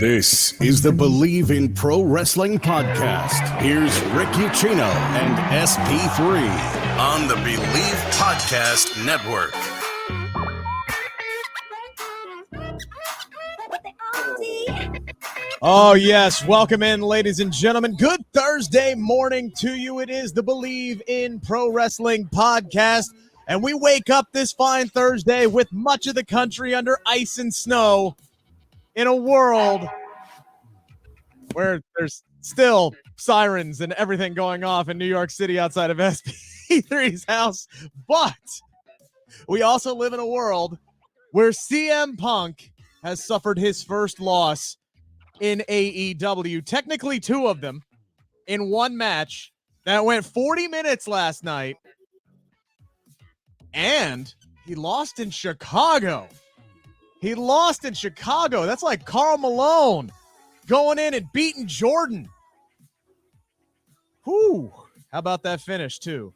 This is the Bleav in Pro Wrestling podcast. Here's Rick Ucchino and SP3 on the Bleav Podcast Network. Oh, yes. Welcome in, ladies and gentlemen. Good Thursday morning to you. It is the Bleav in Pro Wrestling podcast, and we wake up this fine Thursday with much of the country under ice and snow in a world where there's still sirens and everything going off in New York City outside of SP3's house. But we also live in a world where CM Punk has suffered his first loss in AEW, technically two of them in one match that went 40 minutes last night, and he lost in Chicago. That's like Karl Malone going in and beating Jordan. Whew. How about that finish, too?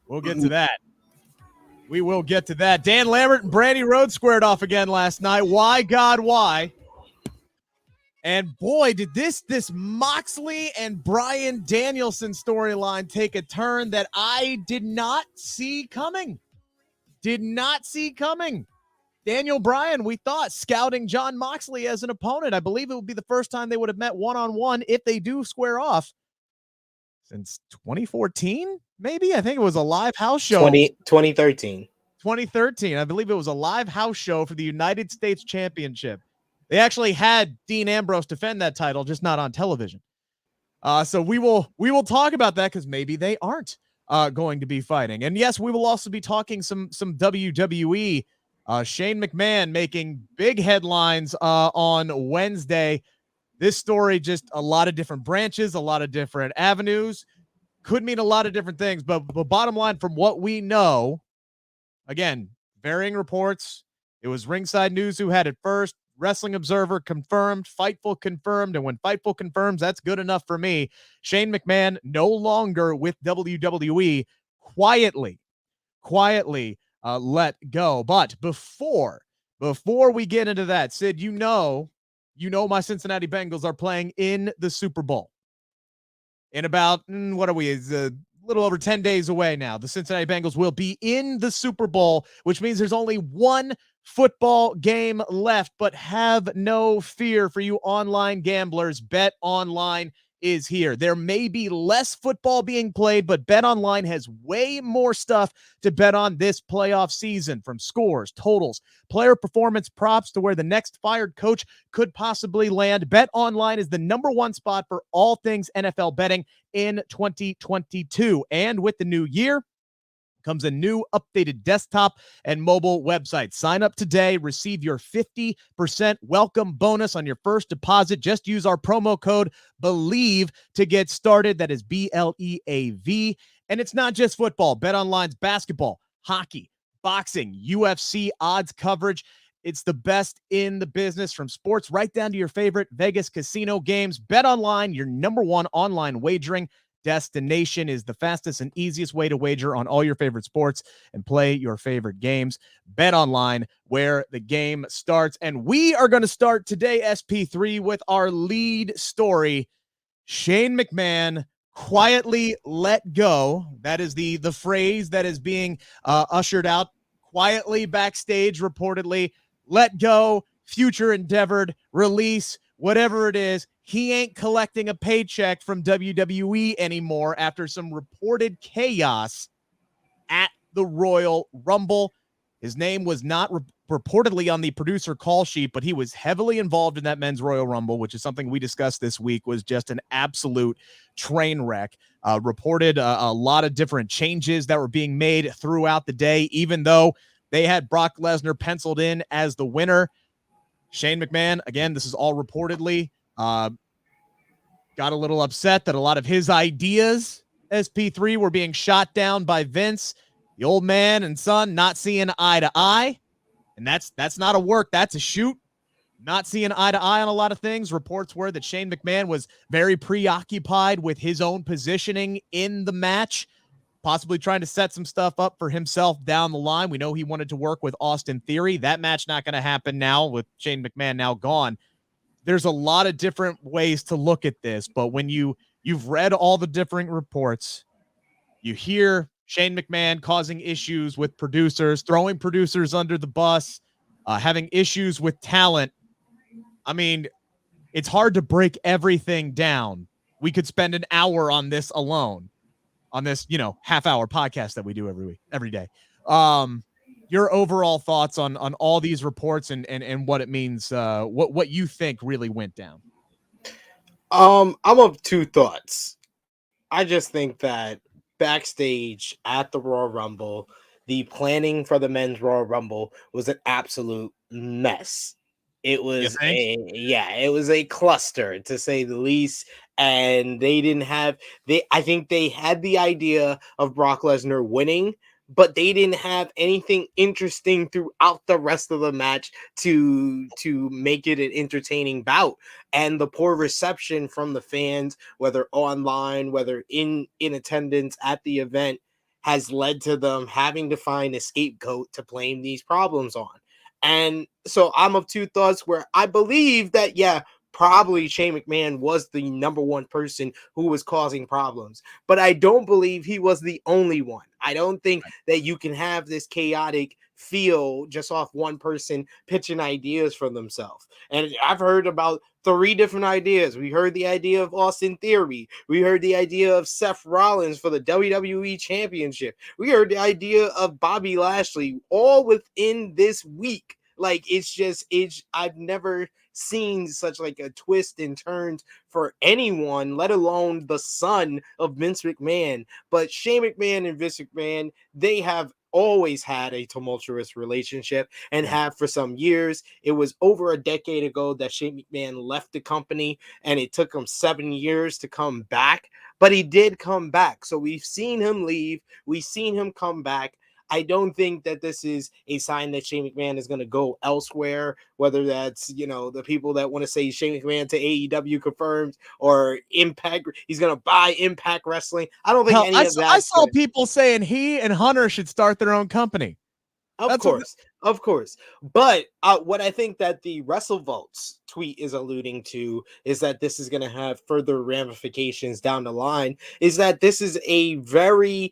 We'll get to that. We will get to that. Dan Lambert and Brandi Rhodes squared off again last night. Why, God, why? And boy, did this Moxley and Bryan Danielson storyline take a turn that I did not see coming. Daniel Bryan, we thought, scouting Jon Moxley as an opponent. I Bleav it would be the first time they would have met one-on-one if they do square off since 2014, maybe? I think it was a live house show. 2013. I Bleav it was a live house show for the United States Championship. They actually had Dean Ambrose defend that title, just not on television. So we will talk about that because maybe they aren't going to be fighting. And yes, we will also be talking some WWE. Shane McMahon making big headlines on Wednesday. This story, just a lot of different branches, a lot of different avenues, could mean a lot of different things. But bottom line, from what we know, again, varying reports. It was Ringside News who had it first. Wrestling Observer confirmed, Fightful confirmed, and when Fightful confirms, that's good enough for me. Shane McMahon no longer with WWE, quietly let go. But before we get into that, Sid, you know my Cincinnati Bengals are playing in the Super Bowl in about what are we? It's a little over 10 days away now. The Cincinnati Bengals will be in the Super Bowl, which means there's only one football game left. But have no fear for you online gamblers. Bet Online is here. There may be less football being played, but Bet Online has way more stuff to bet on this playoff season, from scores, totals, player performance props to where the next fired coach could possibly land. Bet Online is the number one spot for all things NFL betting in 2022. And with the new year comes a new updated desktop and mobile website. Sign up today, receive your 50% welcome bonus on your first deposit. Just use our promo code Bleav to get started. That is BLEAV. And it's not just football. BetOnline's basketball, hockey, boxing, UFC odds coverage. It's the best in the business, from sports right down to your favorite Vegas casino games. BetOnline, your number one online wagering destination, is the fastest and easiest way to wager on all your favorite sports and play your favorite games. Bet Online, where the game starts. And we are going to start today, SP3, with our lead story. Shane McMahon quietly let go. That is the phrase that is being ushered out quietly backstage, reportedly. Let go, future endeavored, release, whatever it is. He ain't collecting a paycheck from WWE anymore after some reported chaos at the Royal Rumble. His name was not reportedly on the producer call sheet, but he was heavily involved in that men's Royal Rumble, which is something we discussed this week, was just an absolute train wreck. Reported a lot of different changes that were being made throughout the day, even though they had Brock Lesnar penciled in as the winner. Shane McMahon, again, this is all reportedly, got a little upset that a lot of his ideas, SP3, were being shot down by Vince. The old man and son not seeing eye to eye. And that's not a work, that's a shoot. Not seeing eye to eye on a lot of things. Reports were that Shane McMahon was very preoccupied with his own positioning in the match, possibly trying to set some stuff up for himself down the line. We know he wanted to work with Austin Theory. That match not going to happen now with Shane McMahon now gone. there's a lot of different ways to look at this, but when you've read all the different reports, you hear Shane McMahon causing issues with producers, throwing producers under the bus, having issues with talent. I mean, it's hard to break everything down. We could spend an hour on this alone, on this, half-hour podcast that we do every day. Your overall thoughts on all these reports and what it means, what you think really went down. I'm of two thoughts. I just think that backstage at the Royal Rumble, the planning for the men's Royal Rumble was an absolute mess. It was it was a cluster to say the least. And they didn't have I think they had the idea of Brock Lesnar winning, but they didn't have anything interesting throughout the rest of the match to make it an entertaining bout. And the poor reception from the fans, whether online, whether in attendance at the event, has led to them having to find a scapegoat to blame these problems on. And so I'm of two thoughts, where I believe that, probably Shane McMahon was the number one person who was causing problems, but I don't believe he was the only one. I don't think that you can have this chaotic feel just off one person pitching ideas for themselves. And I've heard about 3 different ideas. We heard the idea of Austin Theory. We heard the idea of Seth Rollins for the WWE Championship. We heard the idea of Bobby Lashley, all within this week. Like, I've never seen such like a twist and turns for anyone, let alone the son of Vince McMahon. But Shane McMahon and Vince McMahon, they have always had a tumultuous relationship and have for some years. It was over a decade ago that Shane McMahon left the company, and it took him 7 years to come back, but he did come back. So we've seen him leave, we've seen him come back. I don't think that this is a sign that Shane McMahon is going to go elsewhere, whether that's, the people that want to say Shane McMahon to AEW confirmed, or Impact, he's going to buy Impact Wrestling. I don't think any of that. I saw people saying he and Hunter should start their own company. Of course. But what I think that the WrestleVotes tweet is alluding to is that this is going to have further ramifications down the line, is that this is a very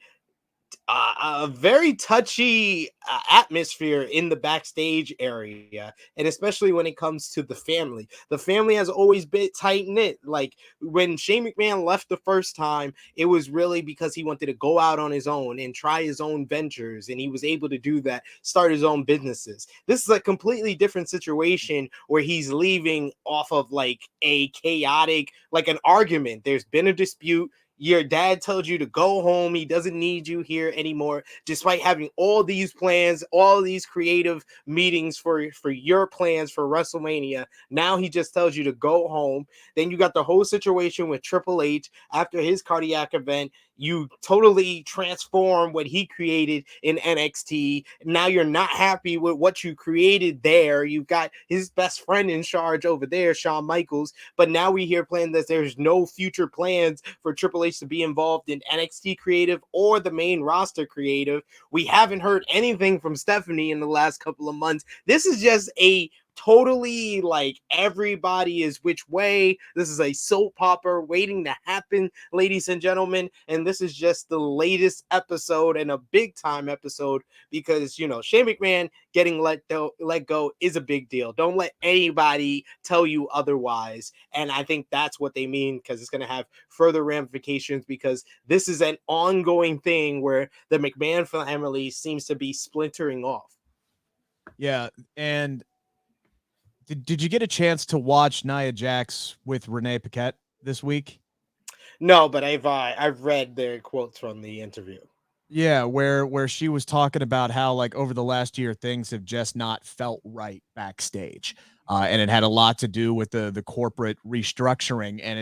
touchy atmosphere in the backstage area, and especially when it comes to the family. The family has always been tight knit. Like, when Shane McMahon left the first time, it was really because he wanted to go out on his own and try his own ventures, and he was able to do that, start his own businesses. This is a completely different situation where he's leaving off of like a chaotic, like an argument. There's been a dispute. Your dad told you to go home. He doesn't need you here anymore, despite having all these plans, all these creative meetings for your plans for WrestleMania. Now he just tells you to go home. Then you got the whole situation with Triple H after his cardiac event. You totally transform what he created in NXT. Now you're not happy with what you created there. You've got his best friend in charge over there, Shawn Michaels. But now we hear plans that there's no future plans for Triple H to be involved in NXT creative or the main roster creative. We haven't heard anything from Stephanie in the last couple of months. This is just a totally like everybody is which way. This is a soap opera waiting to happen, ladies and gentlemen. And this is just the latest episode, and a big time episode, because Shane McMahon getting let go is a big deal. Don't let anybody tell you otherwise. And I think that's what they mean, because it's going to have further ramifications, because this is an ongoing thing where the McMahon family seems to be splintering off. Yeah, and did you get a chance to watch Nia Jax with Renee Paquette this week? No, but I've read the quotes from the interview. Yeah, where she was talking about how, like, over the last year things have just not felt right backstage. And it had a lot to do with the corporate restructuring, and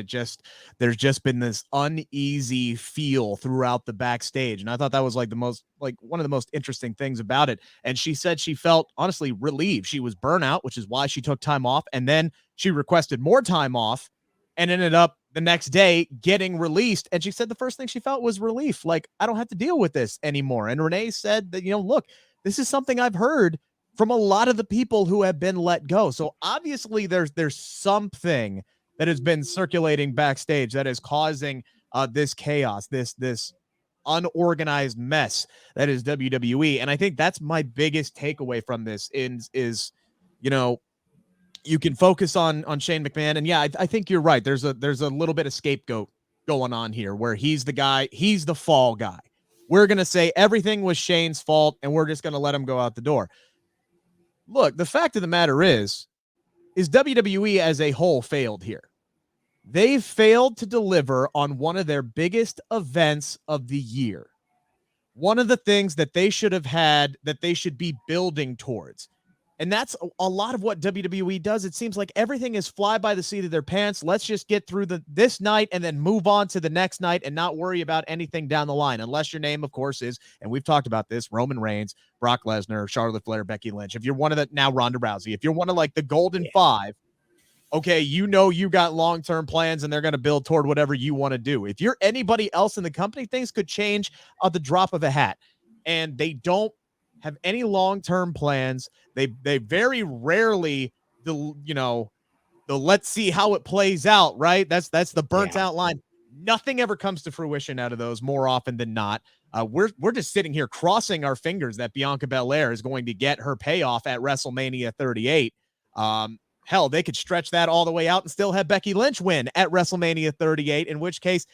there's just been this uneasy feel throughout the backstage. And I thought that was one of the most interesting things about it. And she said she felt honestly relieved. She was burnout, which is why she took time off, and then she requested more time off and ended up the next day getting released. And she said the first thing she felt was relief. Like, I don't have to deal with this anymore. And Renee said that, look, this is something I've heard from a lot of the people who have been let go. So obviously there's something that has been circulating backstage that is causing this chaos, this unorganized mess that is WWE. And I think that's my biggest takeaway from this is you know, you can focus on Shane McMahon. And yeah, I think you're right. There's a little bit of scapegoat going on here where he's the guy, he's the fall guy. We're going to say everything was Shane's fault and we're just going to let him go out the door. Look, the fact of the matter is WWE as a whole failed here. They failed to deliver on one of their biggest events of the year. One of the things that they should have had, that they should be building towards. And that's a lot of what WWE does. It seems like everything is fly by the seat of their pants. Let's just get through this night and then move on to the next night and not worry about anything down the line. Unless your name, of course, is, and we've talked about this, Roman Reigns, Brock Lesnar, Charlotte Flair, Becky Lynch. If you're one of the, now Ronda Rousey, if you're one of like the golden five, okay, you know you got long-term plans and they're going to build toward whatever you want to do. If you're anybody else in the company, things could change at the drop of a hat. And they don't have any long-term plans. They very rarely, the let's see how it plays out, right? That's the burnt out line. Nothing ever comes to fruition out of those more often than not. We're just sitting here crossing our fingers that Bianca Belair is going to get her payoff at WrestleMania 38. Hell, they could stretch that all the way out and still have Becky Lynch win at WrestleMania 38, in which case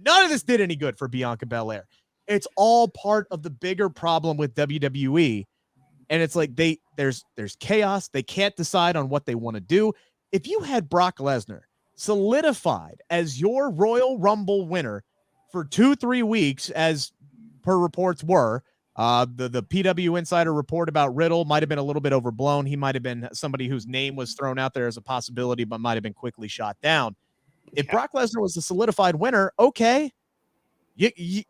none of this did any good for Bianca Belair. It's all part of the bigger problem with WWE. And it's like there's chaos. They can't decide on what they want to do. If you had Brock Lesnar solidified as your Royal Rumble winner for 2-3 weeks, as per reports were, the PW Insider report about Riddle might have been a little bit overblown. He might have been somebody whose name was thrown out there as a possibility, but might have been quickly shot down. If Brock Lesnar was the solidified winner, okay, you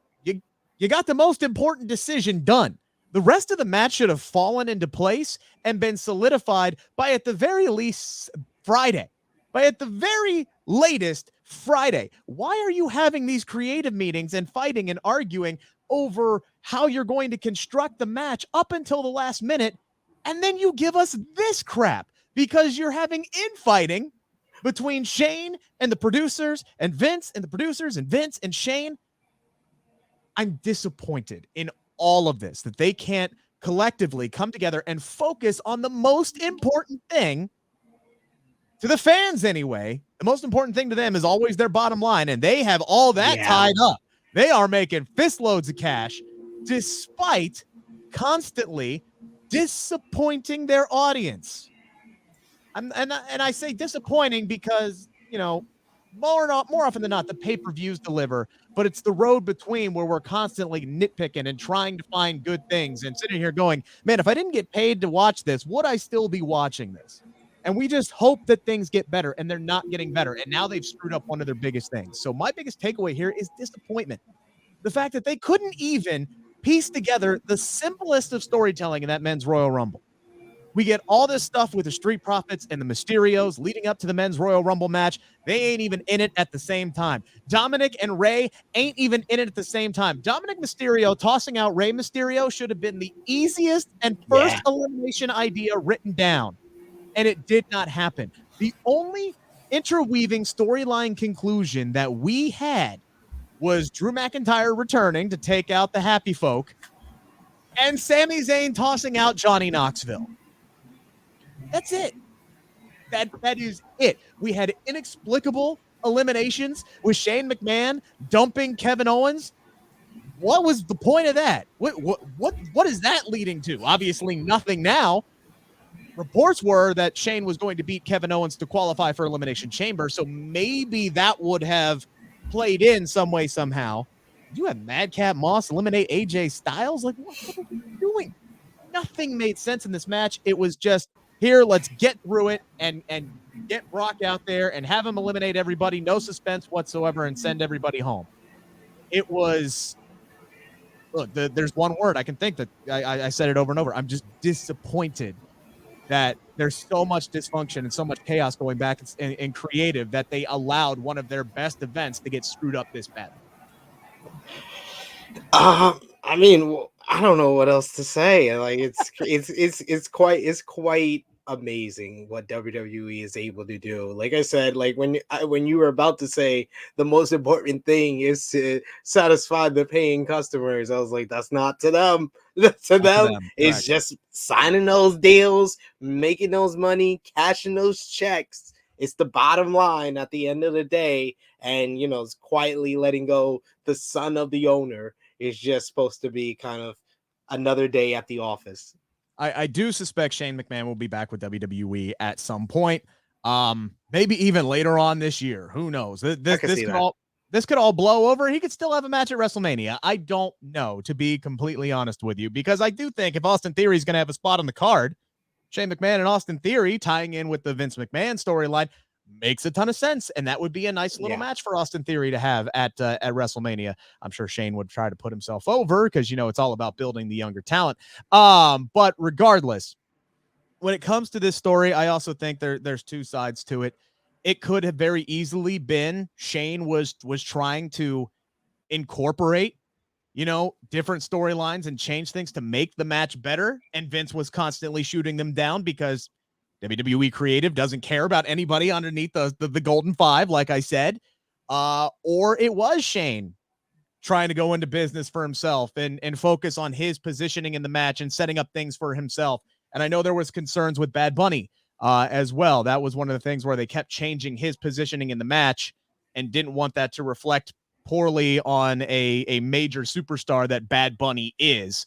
got the most important decision done. The rest of the match should have fallen into place and been solidified by at the very least Friday. By at the very latest Friday. Why are you having these creative meetings and fighting and arguing over how you're going to construct the match up until the last minute, and then you give us this crap because you're having infighting between Shane and the producers and Vince and the producers and Vince and Shane? I'm disappointed in all of this, that they can't collectively come together and focus on the most important thing to the fans anyway. The most important thing to them is always their bottom line, and they have all that tied up. They are making fist loads of cash despite constantly disappointing their audience. And I say disappointing because, more often than not, the pay-per-views deliver, but it's the road between where we're constantly nitpicking and trying to find good things and sitting here going, man, if I didn't get paid to watch this, would I still be watching this? And we just hope that things get better, and they're not getting better. And now they've screwed up one of their biggest things. So my biggest takeaway here is disappointment. The fact that they couldn't even piece together the simplest of storytelling in that men's Royal Rumble. We get all this stuff with the Street Profits and the Mysterios leading up to the men's Royal Rumble match. They ain't even in it at the same time. Dominic and Rey ain't even in it at the same time. Dominic Mysterio tossing out Rey Mysterio should have been the easiest and first elimination idea written down. And it did not happen. The only interweaving storyline conclusion that we had was Drew McIntyre returning to take out the happy folk and Sami Zayn tossing out Johnny Knoxville. That's it. That is it. We had inexplicable eliminations with Shane McMahon dumping Kevin Owens. What was the point of that? What is that leading to? Obviously nothing now. Reports were that Shane was going to beat Kevin Owens to qualify for Elimination Chamber, so maybe that would have played in some way, somehow. You have Madcap Moss eliminate AJ Styles? Like, what are we doing? Nothing made sense in this match. It was just, here, let's get through it and get Brock out there and have him eliminate everybody, no suspense whatsoever, and send everybody home. It was, look, there's one word I can think that I said it over and over. I'm just disappointed that there's so much dysfunction and so much chaos going back in creative that they allowed one of their best events to get screwed up this bad. I mean, I don't know what else to say. Like it's quite amazing what WWE is able to do. Like I said, like when you were about to say the most important thing is to satisfy the paying customers, I was like, that's not to them. To Not to them, them, it's correct. just signing those deals, making those money, cashing those checks. It's the bottom line at the end of the day, and it's quietly letting go the son of the owner is just supposed to be kind of another day at the office. I do suspect Shane McMahon will be back with WWE at some point. Maybe even later on this year. Who knows? I can see that. This could all blow over. He could still have a match at WrestleMania. I don't know, to be completely honest with you, because I do think if Austin Theory is going to have a spot on the card, Shane McMahon and Austin Theory tying in with the Vince McMahon storyline makes a ton of sense, and that would be a nice little match for Austin Theory to have at WrestleMania. I'm sure Shane would try to put himself over because it's all about building the younger talent. But regardless, when it comes to this story, I also think there's two sides to it. It could have very easily been Shane was trying to incorporate different storylines and change things to make the match better, and Vince was constantly shooting them down because WWE creative doesn't care about anybody underneath the golden five, like I said. Or it was Shane trying to go into business for himself and focus on his positioning in the match and setting up things for himself. And I know there was concerns with Bad Bunny as well. That was one of the things where they kept changing his positioning in the match and didn't want that to reflect poorly on a major superstar that Bad Bunny is,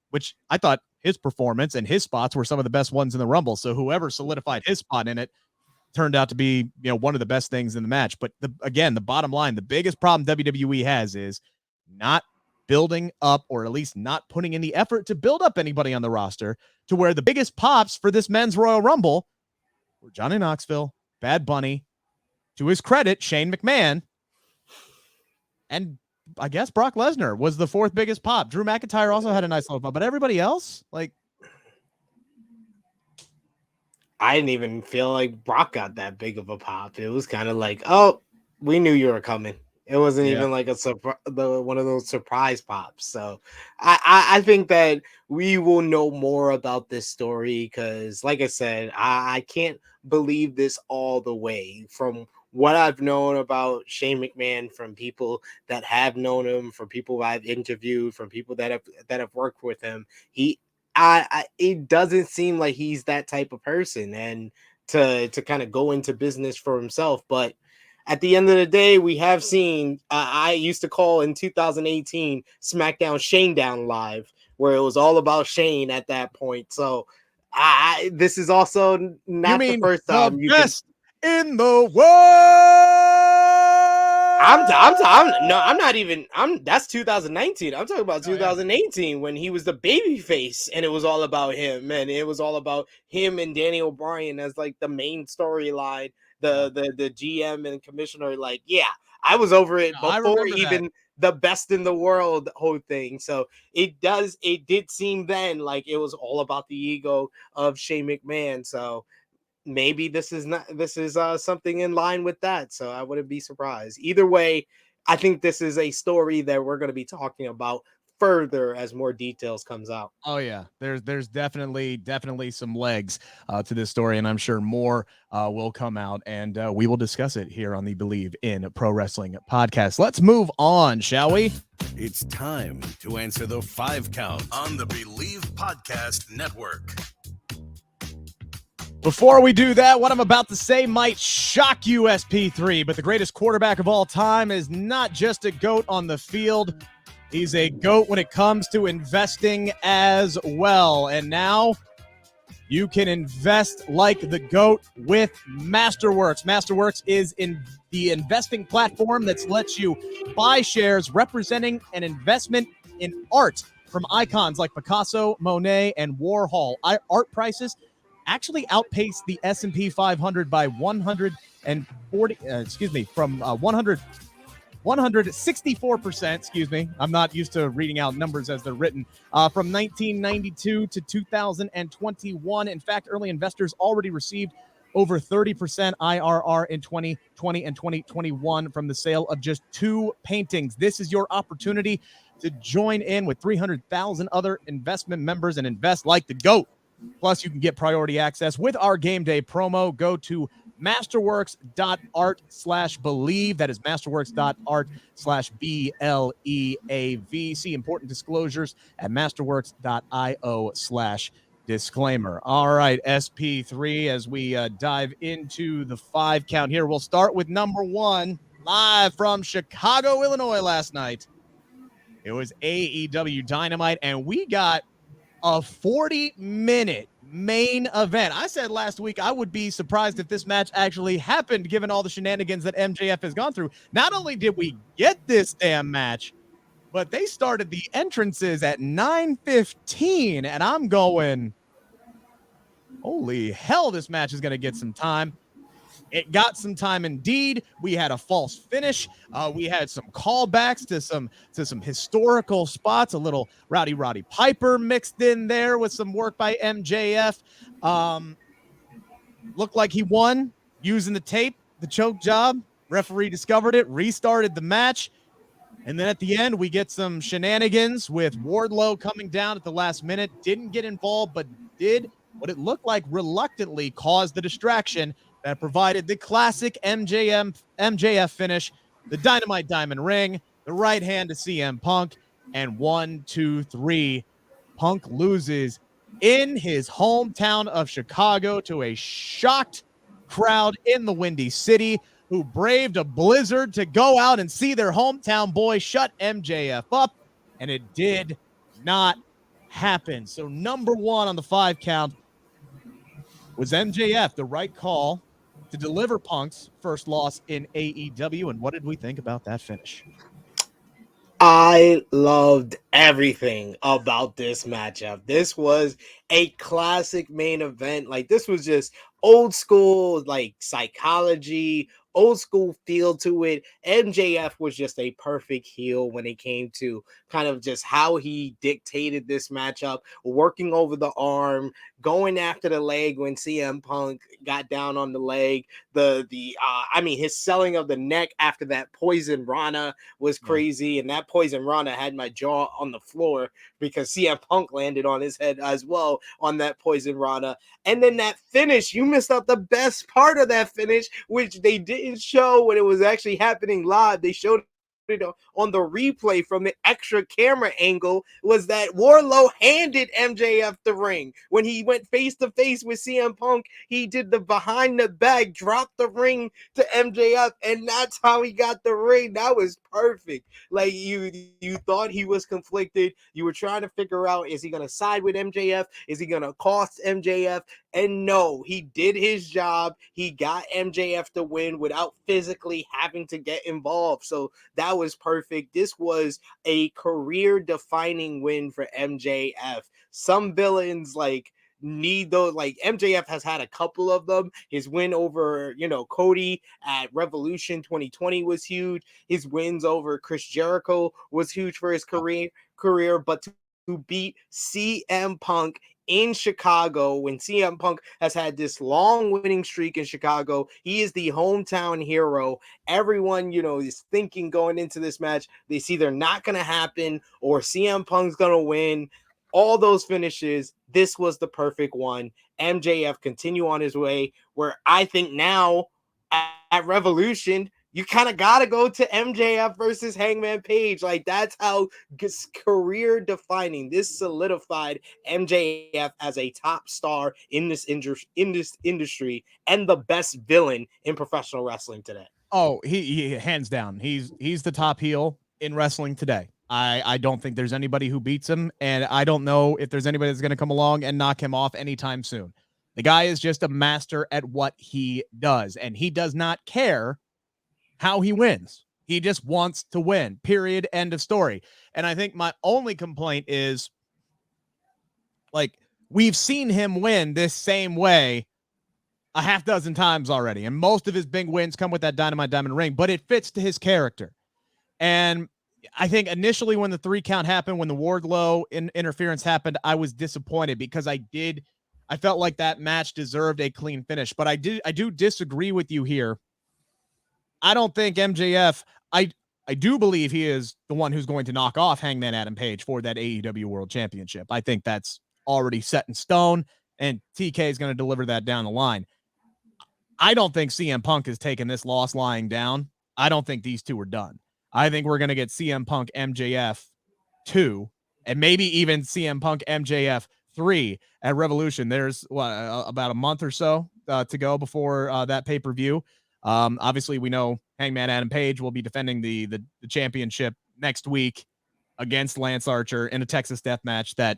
which I thought his performance and his spots were some of the best ones in the Rumble. So whoever solidified his spot in it turned out to be, one of the best things in the match. But again, the bottom line, the biggest problem WWE has is not building up, or at least not putting in the effort to build up anybody on the roster to where the biggest pops for this men's Royal Rumble were Johnny Knoxville, Bad Bunny, to his credit, Shane McMahon, and I guess Brock Lesnar was the fourth biggest pop. Drew McIntyre also had a nice little pop, but everybody else, like, I didn't even feel like Brock got that big of a pop. It was kind of like, oh, we knew you were coming. It wasn't even like one of those surprise pops. So I think that we will know more about this story because, like I said, I can't believe this all the way from what I've known about Shane McMahon, from people that have known him, from people I've interviewed, from people that have worked with him. It doesn't seem like he's that type of person, and to kind of go into business for himself. But at the end of the day, we have seen, I used to call in 2018 SmackDown Shane Down Live, where it was all about Shane at that point. So this is also not the first time the you best in the world. I'm not even. That's 2019. I'm talking about 2018 when he was the baby face, and it was all about him, and it was all about him and Daniel Bryan as like the main storyline. The GM and commissioner, like, I was over it before even the best in the world whole thing. So it did seem then like it was all about the ego of Shane McMahon. So maybe this is something in line with that. So I wouldn't be surprised. Either way, I think this is a story that we're going to be talking about further as more details comes out. Oh yeah, there's definitely some legs to this story, and I'm sure more will come out, and we will discuss it here on the Bleav in Pro Wrestling podcast. Let's move on, shall we? It's time to answer the 5 count on the Bleav Podcast Network. Before we do that, what I'm about to say might shock you, SP3, but the greatest quarterback of all time is not just a GOAT on the field. He's a GOAT when it comes to investing as well. And now you can invest like the GOAT with Masterworks. Masterworks is the investing platform that lets you buy shares representing an investment in art from icons like Picasso, Monet, and Warhol. Art prices actually outpaced the S&P 500 by 164%. I'm not used to reading out numbers as they're written. From 1992 to 2021. In fact, early investors already received over 30% IRR in 2020 and 2021 from the sale of just 2 paintings. This is your opportunity to join in with 300,000 other investment members and invest like the GOAT. Plus, you can get priority access with our game day promo. Go to masterworks.art/Bleav. That is masterworks.art/BLEAV. See important disclosures at masterworks.io/disclaimer. All right, SP3, as we dive into the 5 count here, we'll start with number 1, live from Chicago, Illinois last night. It was AEW Dynamite, and we got a 40-minute main event. I said last week I would be surprised if this match actually happened, given all the shenanigans that MJF has gone through. Not only did we get this damn match, but they started the entrances at 9:15, and I'm going, holy hell, this match is going to get some time. It got some time indeed. We had a false finish. We had some callbacks to some historical spots. A little Rowdy Piper mixed in there with some work by MJF. Looked like he won using the tape, the choke job. Referee discovered it, restarted the match. And then at the end, we get some shenanigans with Wardlow coming down at the last minute. Didn't get involved, but did what it looked like reluctantly caused the distraction that provided the classic MJF finish, the Dynamite Diamond Ring, the right hand to CM Punk, and 1, 2, 3. Punk loses in his hometown of Chicago to a shocked crowd in the Windy City who braved a blizzard to go out and see their hometown boy shut MJF up, and it did not happen. So number 1 on the 5 count was MJF the right call to deliver Punk's first loss in AEW, and what did we think about that finish? I loved everything about this matchup. This was a classic main event. Like, this was just old school, like, psychology, old school feel to it. MJF was just a perfect heel when it came to kind of just how he dictated this matchup, working over the arm, going after the leg when CM Punk got down on the leg. His selling of the neck after that poison Rana was crazy, and that poison Rana had my jaw on the floor because CM Punk landed on his head as well on that poison Rana. And then that finish, you missed out the best part of that finish, which they didn't show when it was actually happening live. They showed on the replay from the extra camera angle, was that Wardlow handed MJF the ring. When he went face to face with CM Punk, he did the behind the back, dropped the ring to MJF, and that's how he got the ring. That was perfect. Like, you thought he was conflicted. You were trying to figure out, is he going to side with MJF? Is he going to cost MJF? And no, he did his job. He got MJF to win without physically having to get involved. So that was perfect. This was a career-defining win for MJF. Some villains need those. Like, MJF has had a couple of them. His win over, Cody at Revolution 2020 was huge. His wins over Chris Jericho was huge for his career. But to beat CM Punk in Chicago, when CM Punk has had this long winning streak in Chicago, he is the hometown hero. Everyone, is thinking going into this match, it's either not going to happen or CM Punk's going to win. All those finishes, this was the perfect one. MJF continue on his way, where I think now at Revolution, you kind of got to go to MJF versus Hangman Page. Like, that's how career defining. This solidified MJF as a top star in this industry and the best villain in professional wrestling today. Oh, he hands down. He's the top heel in wrestling today. I don't think there's anybody who beats him, and I don't know if there's anybody that's going to come along and knock him off anytime soon. The guy is just a master at what he does, and he does not care how he wins. He just wants to win, period, end of story. And I think my only complaint is, like, we've seen him win this same way a half dozen times already, and most of his big wins come with that Dynamite Diamond Ring, but it fits to his character. And I think initially when the 3 count happened, when the Wardlow interference happened, I was disappointed because I felt like that match deserved a clean finish. But I do disagree with you here. I don't think MJF, I I do believe he is the one who's going to knock off Hangman Adam Page for that AEW World Championship. I think that's already set in stone, and TK is going to deliver that down the line. I don't think CM Punk has taken this loss lying down. I don't think these two are done. I think we're going to get CM Punk MJF 2 and maybe even CM Punk MJF 3 at Revolution. There's about a month or so to go before that pay-per-view. Obviously, we know Hangman Adam Page will be defending the championship next week against Lance Archer in a Texas death match that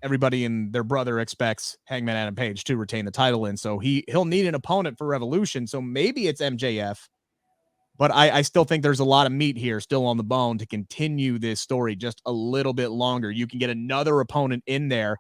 everybody and their brother expects Hangman Adam Page to retain the title in. So he'll need an opponent for Revolution. So maybe it's MJF, but I still think there's a lot of meat here still on the bone to continue this story just a little bit longer. You can get another opponent in there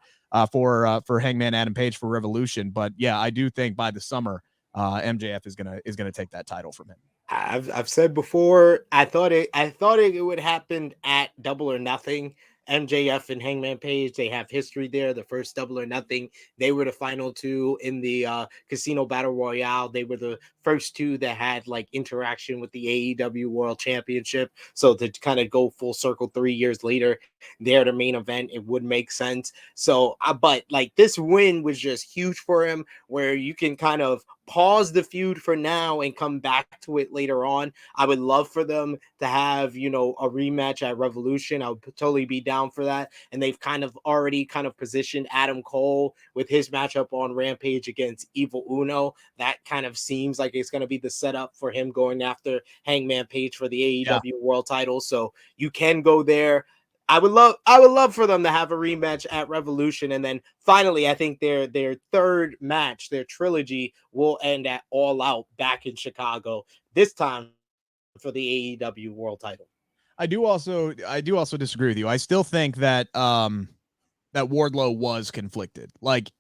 for Hangman Adam Page for Revolution. But yeah, I do think by the summer, MJF is gonna take that title from him. I've said before, I thought it would happen at Double or Nothing. MJF and Hangman Page, they have history there. The first Double or Nothing, they were the final two in the Casino Battle Royale. They were the first two that had like interaction with the AEW World Championship. So to kind of go full circle 3 years later, they're the main event. It would make sense. So, but like this win was just huge for him, where you can kind of pause the feud for now and come back to it later on. I would love for them to have, you know, a rematch at Revolution. I would totally be down for that. And they've kind of already positioned Adam Cole with his matchup on Rampage against Evil Uno. That kind of seems like it's going to be the setup for him going after Hangman Page for the AEW World title. So you can go there. I would love for them to have a rematch at Revolution, and then finally, I think their third match, their trilogy, will end at All Out back in Chicago. This time for the AEW World title. I do also disagree with you. I still think that that Wardlow was conflicted. Like,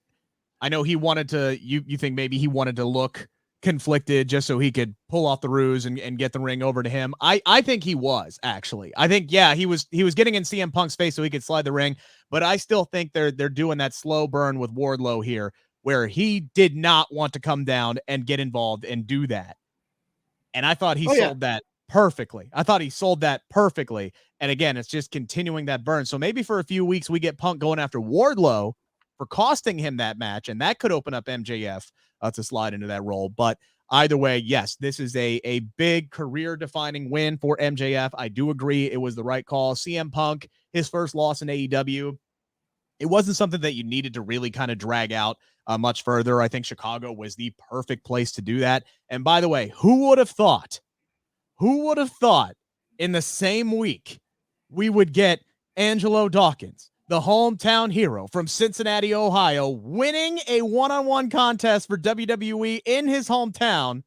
I know he wanted to. You think maybe he wanted to look conflicted just so he could pull off the ruse and get the ring over to him. I think he was actually. I think he was getting in CM Punk's face so he could slide the ring, but I still think they're doing that slow burn with Wardlow here, where he did not want to come down and get involved and do that. And I thought he sold that perfectly. And again, it's just continuing that burn. So maybe for a few weeks we get Punk going after Wardlow for costing him that match, and that could open up MJF to slide into that role. But either way, yes, this is a big career-defining win for MJF. I do agree it was the right call. CM Punk, his first loss in AEW, it wasn't something that you needed to really kind of drag out much further. I think Chicago was the perfect place to do that. And by the way, who would have thought in the same week we would get Angelo Dawkins, the hometown hero from Cincinnati, Ohio, winning a one-on-one contest for WWE in his hometown.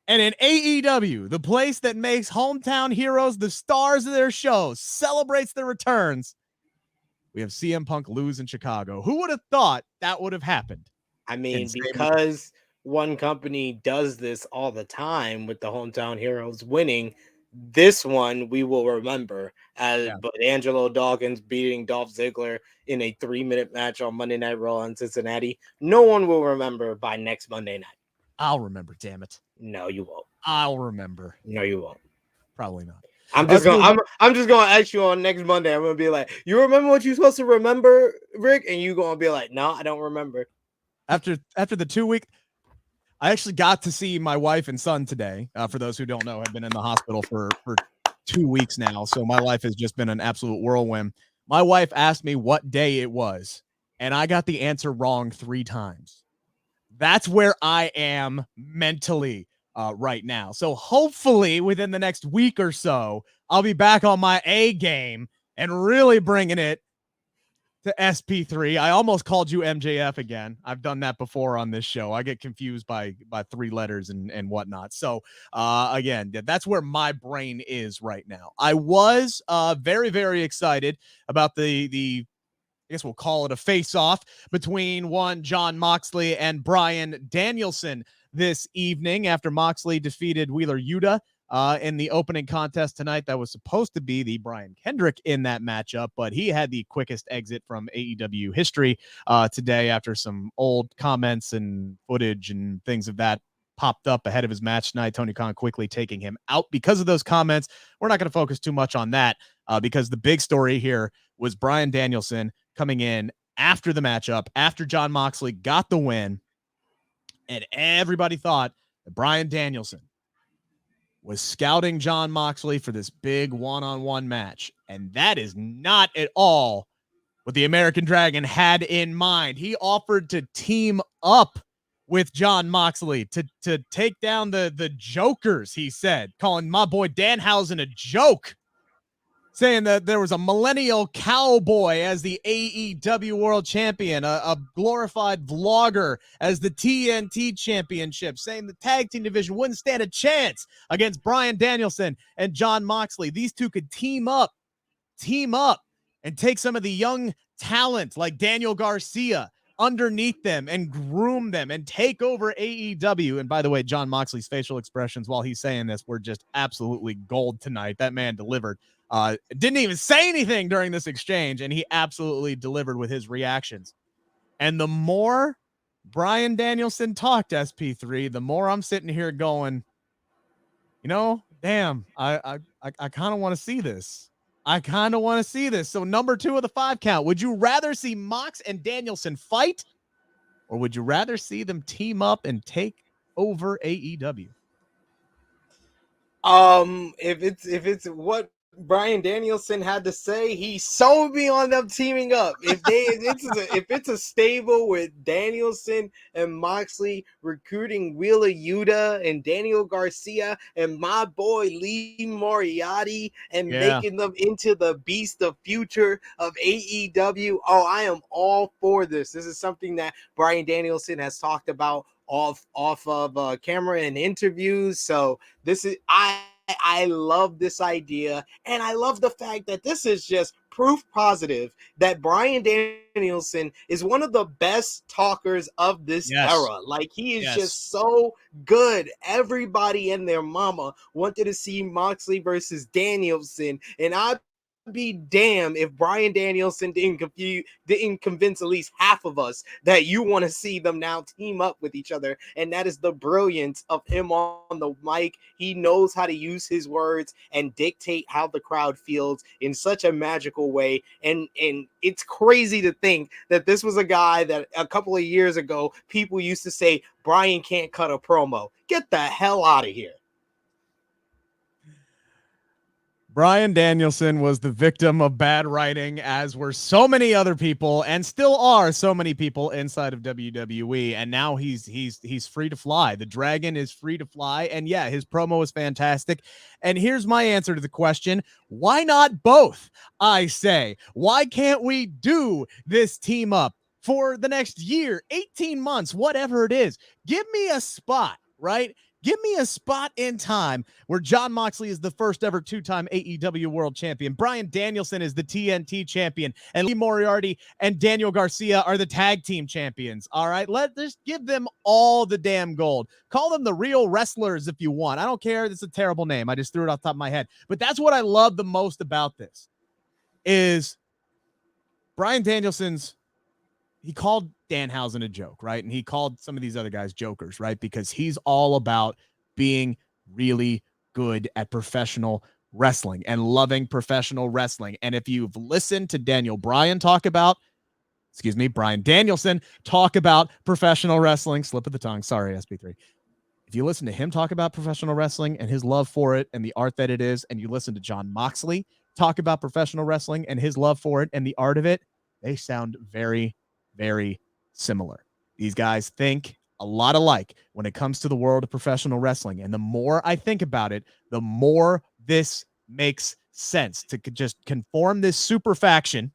And in AEW, the place that makes hometown heroes the stars of their shows, celebrates their returns, we have CM Punk lose in Chicago. Who would have thought that would have happened? I mean, because one company does this all the time with the hometown heroes winning, this one we will remember but Angelo Dawkins beating Dolph Ziggler in a 3-minute match on Monday Night Raw in Cincinnati. No one will remember by next Monday night. I'll remember, damn it. No, you won't. I'll remember. No, you won't. Probably not. I'm just gonna ask you on next Monday. I'm gonna be like, you remember what you're supposed to remember, Rick? And you gonna be like, no, I don't remember. After the 2 week, I actually got to see my wife and son today. For those who don't know, I've been in the hospital for 2 weeks now. So my life has just been an absolute whirlwind. My wife asked me what day it was, and I got the answer wrong 3 times. That's where I am mentally right now. So hopefully within the next week or so, I'll be back on my A game and really bringing it to SP3. I almost called you MJF again. I've done that before on this show. I get confused by 3 letters and whatnot. So again, that's where my brain is right now. I was very, very excited about the I guess we'll call it a face-off between one Jon Moxley and Bryan Danielson this evening after Moxley defeated Wheeler Yuta in the opening contest tonight. That was supposed to be the Brian Kendrick in that matchup, but he had the quickest exit from AEW history today after some old comments and footage and things of that popped up ahead of his match tonight. Tony Khan quickly taking him out because of those comments. We're not going to focus too much on that because the big story here was Bryan Danielson coming in after the matchup, after Jon Moxley got the win, and everybody thought that Bryan Danielson was scouting Jon Moxley for this big one-on-one match, and that is not at all what the American Dragon had in mind. He offered to team up with Jon Moxley to take down the jokers, he said, calling my boy Danhausen a joke, saying that there was a millennial cowboy as the AEW World Champion, a glorified vlogger as the TNT Championship, saying the tag team division wouldn't stand a chance against Bryan Danielson and Jon Moxley. These two could team up and take some of the young talent like Daniel Garcia underneath them and groom them and take over AEW. And by the way, Jon Moxley's facial expressions while he's saying this were just absolutely gold tonight. That man delivered. Didn't even say anything during this exchange, and he absolutely delivered with his reactions. And the more Bryan Danielson talked, SP3, the more I'm sitting here going, damn, I kind of want to see this. So number 2 of the 5 count. Would you rather see Mox and Danielson fight, or would you rather see them team up and take over AEW? If it's what Bryan Danielson had to say, he sold me on them teaming up. If it's a stable with Danielson and Moxley recruiting Wheeler Yuta and Daniel Garcia and my boy Lee Moriarty and making them into the beast of future of AEW, I am all for this. This is something that Bryan Danielson has talked about off of camera and interviews. So this is I love this idea, and I love the fact that this is just proof positive that Bryan Danielson is one of the best talkers of this era. Like, he is just so good. Everybody and their mama wanted to see Moxley versus Danielson, and I'd be damned if Bryan Danielson didn't convince at least half of us that you want to see them now team up with each other. And that is the brilliance of him on the mic. He knows how to use his words and dictate how the crowd feels in such a magical way. And it's crazy to think that this was a guy that a couple of years ago people used to say Bryan can't cut a promo. Get the hell out of here. Bryan Danielson was the victim of bad writing, as were so many other people, and still are so many people inside of WWE. And now he's free to fly. The Dragon is free to fly. And yeah, his promo is fantastic. And here's my answer to the question: why not both? I say, why can't we do this team up for the next year, 18 months, whatever it is? Give me a spot, right? Give me a spot in time where Jon Moxley is the first ever 2-time AEW World Champion. Bryan Danielson is the TNT champion. And Lee Moriarty and Daniel Garcia are the tag team champions. All right, let's give them all the damn gold. Call them the Real Wrestlers if you want. I don't care. It's a terrible name. I just threw it off the top of my head. But that's what I love the most about this is Bryan Danielson's. He called Danhausen a joke, right? And he called some of these other guys jokers, right? Because he's all about being really good at professional wrestling and loving professional wrestling. And if you've listened to Bryan Danielson talk about professional wrestling, slip of the tongue, sorry, SP3. If you listen to him talk about professional wrestling and his love for it and the art that it is, and you listen to Jon Moxley talk about professional wrestling and his love for it and the art of it, they sound very, very similar. These guys think a lot alike when it comes to the world of professional wrestling. And the more I think about it, the more this makes sense to just conform this super faction,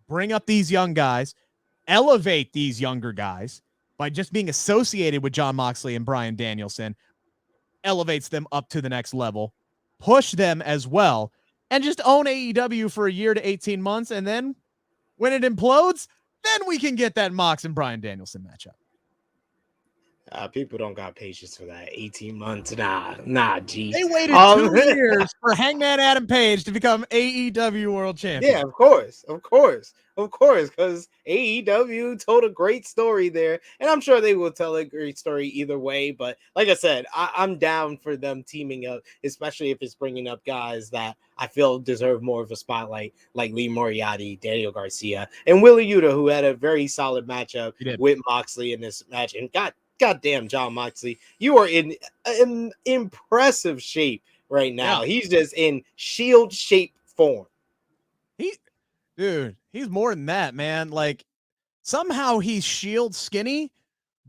bring up these young guys, elevate these younger guys by just being associated with Jon Moxley and Bryan Danielson, elevates them up to the next level, push them as well, and just own AEW for a year to 18 months. And then when it implodes, then we can get that Mox and Bryan Danielson matchup. People don't got patience for that. 18 months. Nah, G. They waited 2 years for Hangman Adam Page to become AEW World Champion. Yeah, of course, because AEW told a great story there, and I'm sure they will tell a great story either way. But like I said, I'm down for them teaming up, especially if it's bringing up guys that I feel deserve more of a spotlight, like Lee Moriarty, Daniel Garcia, and Willie Yuta, who had a very solid matchup with Moxley in this match. And goddamn, John Moxley, you are in impressive shape right now. Yeah. He's just in Shield shape form. He's more than that, man. Like, somehow he's Shield skinny,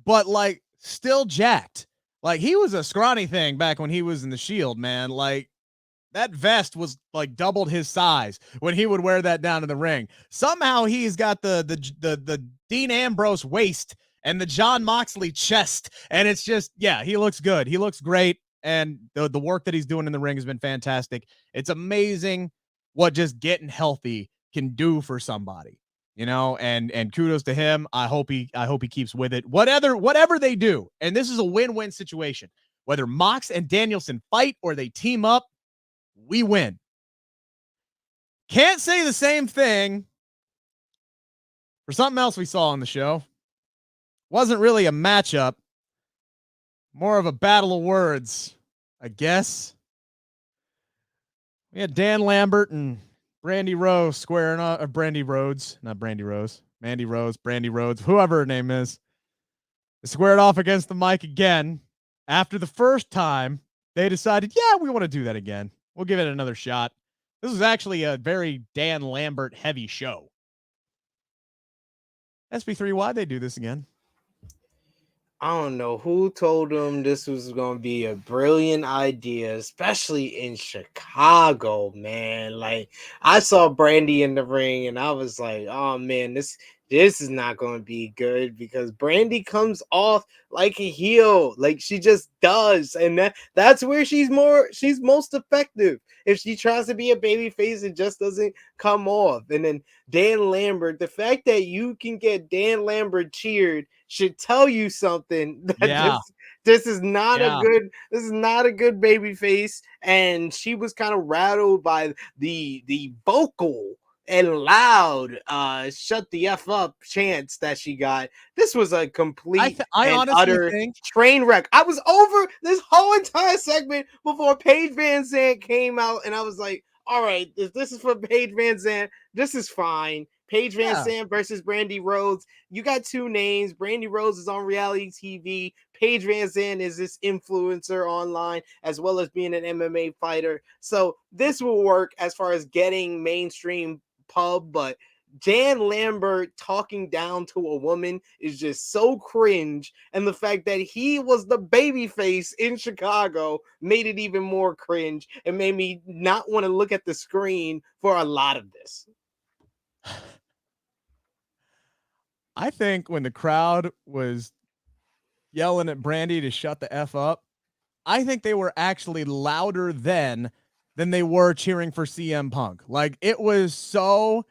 but like still jacked. Like, he was a scrawny thing back when he was in the Shield, man. Like, that vest was like doubled his size when he would wear that down in the ring. Somehow he's got the Dean Ambrose waist and the John Moxley chest, and it's just, yeah, he looks good. He looks great, and the work that he's doing in the ring has been fantastic. It's amazing what just getting healthy can do for somebody, you know, and kudos to him. I hope he keeps with it. Whatever they do, and this is a win-win situation. Whether Mox and Danielson fight or they team up, we win. Can't say the same thing for something else we saw on the show. Wasn't really a matchup, more of a battle of words, I guess. We had Dan Lambert and Brandi Rhodes squaring off, Brandi Rhodes, not Brandi Rose, Mandy Rose, Brandi Rhodes, whoever her name is. They squared off against the mic again. After the first time, they decided, yeah, we want to do that again. We'll give it another shot. This was actually a very Dan Lambert heavy show. SP3, why'd they do this again? I don't know who told them this was going to be a brilliant idea, especially in Chicago, man. Like, I saw Brandi in the ring and I was like, oh man, this is not going to be good, because Brandi comes off like a heel, like she just does, and that's where she's most effective. If she tries to be a baby face, it just doesn't come off. And then Dan Lambert, the fact that you can get Dan Lambert cheered should tell you something, that this is not a good baby face. And she was kind of rattled by the vocal and loud shut the F up chants that she got. This was a complete and utter train wreck. I was over this whole entire segment before Paige Van Zandt came out, and I was like, all right, if this is for Paige Van Zandt, this is fine. Paige Van Zandt versus Brandi Rhodes. You got two names. Brandi Rhodes is on reality TV. Paige Van Zandt is this influencer online, as well as being an MMA fighter. So this will work as far as getting mainstream pub, but Dan Lambert talking down to a woman is just so cringe, and the fact that he was the babyface in Chicago made it even more cringe and made me not want to look at the screen for a lot of this. I think when the crowd was yelling at Brandi to shut the F up, I think they were actually louder then than they were cheering for CM Punk. Like, it was so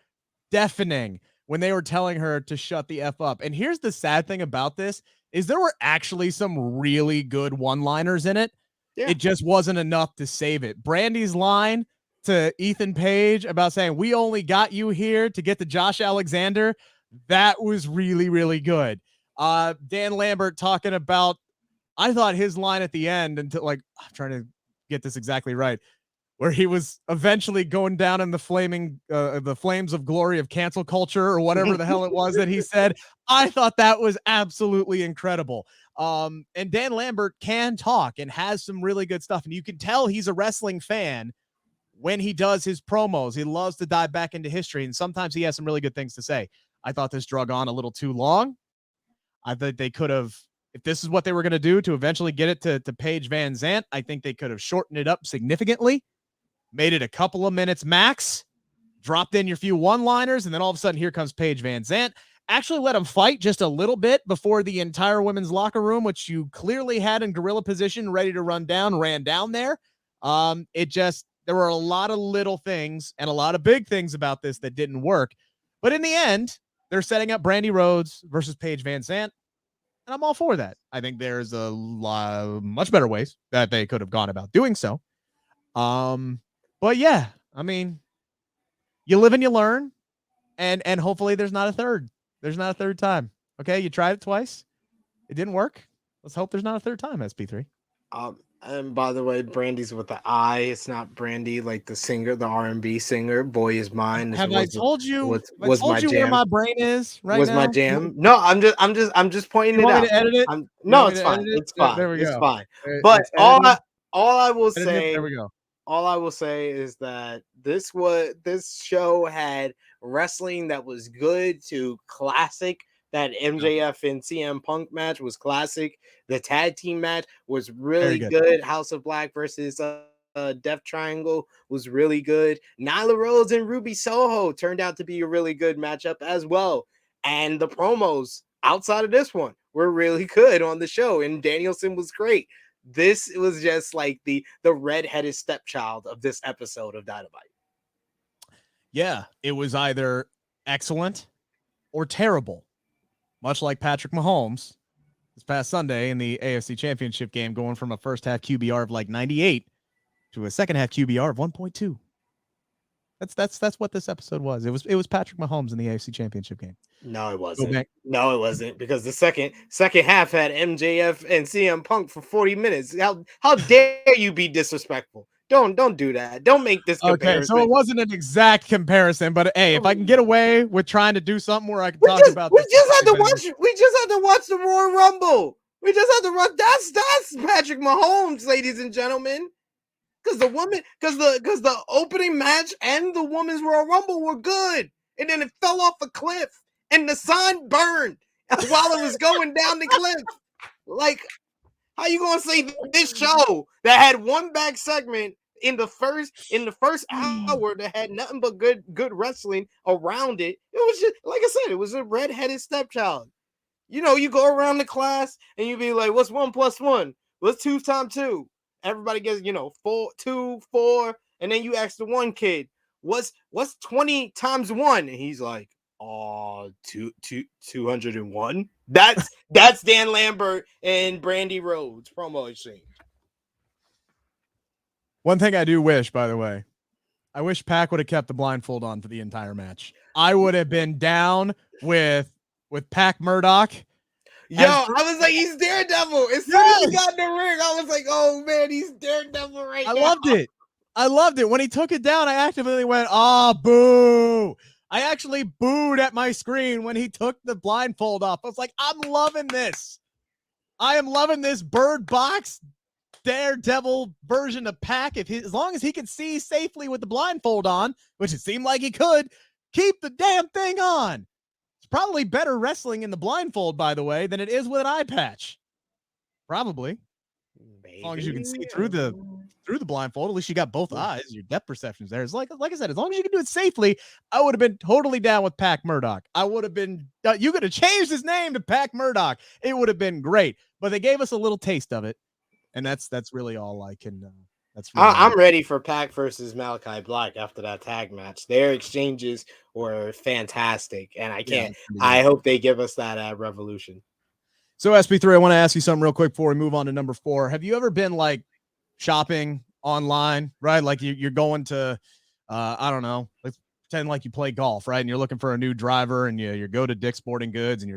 deafening when they were telling her to shut the F up. And here's the sad thing about this is there were actually some really good one-liners in it. Yeah. It just wasn't enough to save it. Brandi's line to Ethan Page about saying, we only got you here to get to Josh Alexander, that was really, really good. Dan Lambert talking about, I thought his line at the end, until, like, I'm trying to get this exactly right, where he was eventually going down in the flames of glory of cancel culture, or whatever the hell it was that he said. I thought that was absolutely incredible. And Dan Lambert can talk and has some really good stuff. And you can tell he's a wrestling fan when he does his promos. He loves to dive back into history, and sometimes he has some really good things to say. I thought this drug on a little too long. I think they could have, if this is what they were going to do to eventually get it to Paige Van Zandt, I think they could have shortened it up significantly, made it a couple of minutes max, dropped in your few one-liners, and then all of a sudden here comes Paige Van Zandt. Actually let them fight just a little bit before the entire women's locker room, which you clearly had in gorilla position, ready to run down, ran down there. There were a lot of little things and a lot of big things about this that didn't work. But in the end, they're setting up Brandi Rhodes versus Paige Van Zandt. And I'm all for that. I think there's a much better ways that they could have gone about doing so. But yeah, I mean, you live and you learn, and hopefully there's not a third. There's not a third time. Okay, you tried it twice. It didn't work. Let's hope there's not a third time, SP3. And by the way, Brandy's with the I. It's not Brandy like the singer, the R&B singer. Boy Is Mine. Have I told you? Was my where jam. my brain is right Was now? my jam. No, I'm just pointing You it want out. me to edit it? No, it's fine. It's fine. There we It's go. fine. But It's all edited. I will Edited. say, There we go. all I will say is that this show had wrestling that was good to classic. That MJF and CM Punk match was classic. The tag team match was really good. House of Black versus Death Triangle was really good. Nyla Rose and Ruby Soho turned out to be a really good matchup as well. And the promos outside of this one were really good on the show. And Danielson was great. This was just like the redheaded stepchild of this episode of Dynamite. Yeah, it was either excellent or terrible, much like Patrick Mahomes this past Sunday in the AFC Championship game, going from a first half QBR of like 98 to a second half QBR of 1.2. That's what this episode was. It was Patrick Mahomes in the AFC Championship game. No, it wasn't. No, it wasn't, because the second half had MJF and CM Punk for 40 minutes. How dare you be disrespectful? Don't do that. Don't make this comparison. Okay, so it wasn't an exact comparison, but hey, if I can get away with trying to do something where I can talk about we just had to watch the Royal Rumble. We just had to run. That's Patrick Mahomes, ladies and gentlemen. Because the opening match and the women's Royal Rumble were good, and then it fell off a cliff, and the sign burned while it was going down the cliff. Like, how you gonna say this show that had one back segment in the first hour that had nothing but good wrestling around it? It was just, like I said, it was a redheaded stepchild. You know, you go around the class and you be like, "What's 1 + 1? What's 2 × 2?" Everybody gets, 4, 2, 4, and then you ask the one kid, "What's 20 × 1?" And he's like, 201. That's Dan Lambert and Brandi Rhodes promo exchange. One thing I do wish, by the way, I wish Pac would have kept the blindfold on for the entire match. I would have been down with Pac Murdoch. Yo, I was like, he's Daredevil. As soon as he got in the ring, I was like, oh man, he's Daredevil right now. I loved it. When he took it down, I actively went, boo. I actually booed at my screen when he took the blindfold off. I was like, I'm loving this. I am loving this Bird Box Daredevil version of Pac. As long as he can see safely with the blindfold on, which it seemed like he could, keep the damn thing on. It's probably better wrestling in the blindfold, by the way, than it is with an eye patch. Probably. Maybe. As long as you can see through the blindfold, at least you got both eyes. Your depth perception's there. It's like I said, as long as you can do it safely, I would have been totally down with Pac Murdoch. I would have been. You could have changed his name to Pac Murdoch. It would have been great. But they gave us a little taste of it, and that's really all I can. I'm ready for Pac versus Malachi Black after that tag match. Their exchanges were fantastic, and I hope they give us that at Revolution. So SP3, I want to ask you something real quick before we move on to number 4. Have you ever been like shopping online, right? Like you're going to, I don't know, let's pretend like you play golf, right? And you're looking for a new driver, and you go to Dick's Sporting Goods and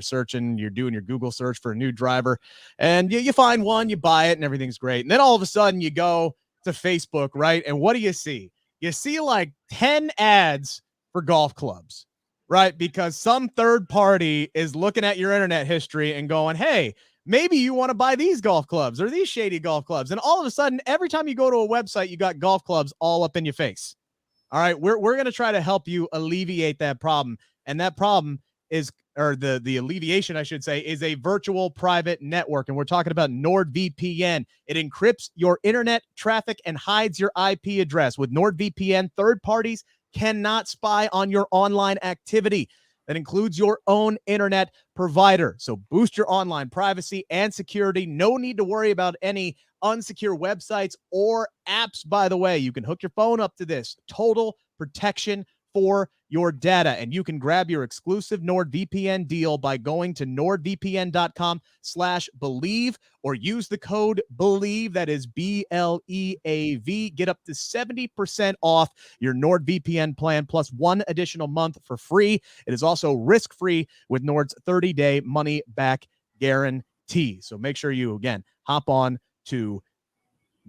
you're doing your Google search for a new driver, and you find one, you buy it, and everything's great. And then all of a sudden you go to Facebook, right? And what do you see? You see like 10 ads for golf clubs. Right, because some third party is looking at your internet history and going, hey, maybe you want to buy these golf clubs or these shady golf clubs. And all of a sudden, every time you go to a website, you got golf clubs all up in your face. All right, we're going to try to help you alleviate that problem. And that problem is, or the alleviation, I should say, is a virtual private network. And we're talking about NordVPN. It encrypts your internet traffic and hides your IP address. With NordVPN, third parties cannot spy on your online activity. That includes your own internet provider. So boost your online privacy and security. No need to worry about any unsecure websites or apps, by the way. You can hook your phone up to this. Total protection for your data. And you can grab your exclusive NordVPN deal by going to nordvpn.com/Bleav or use the code Bleav, that is BLEAV. Get up to 70% off your NordVPN plan plus 1 additional month for free. It is also risk-free with Nord's 30-day money-back guarantee. So make sure you, again, hop on to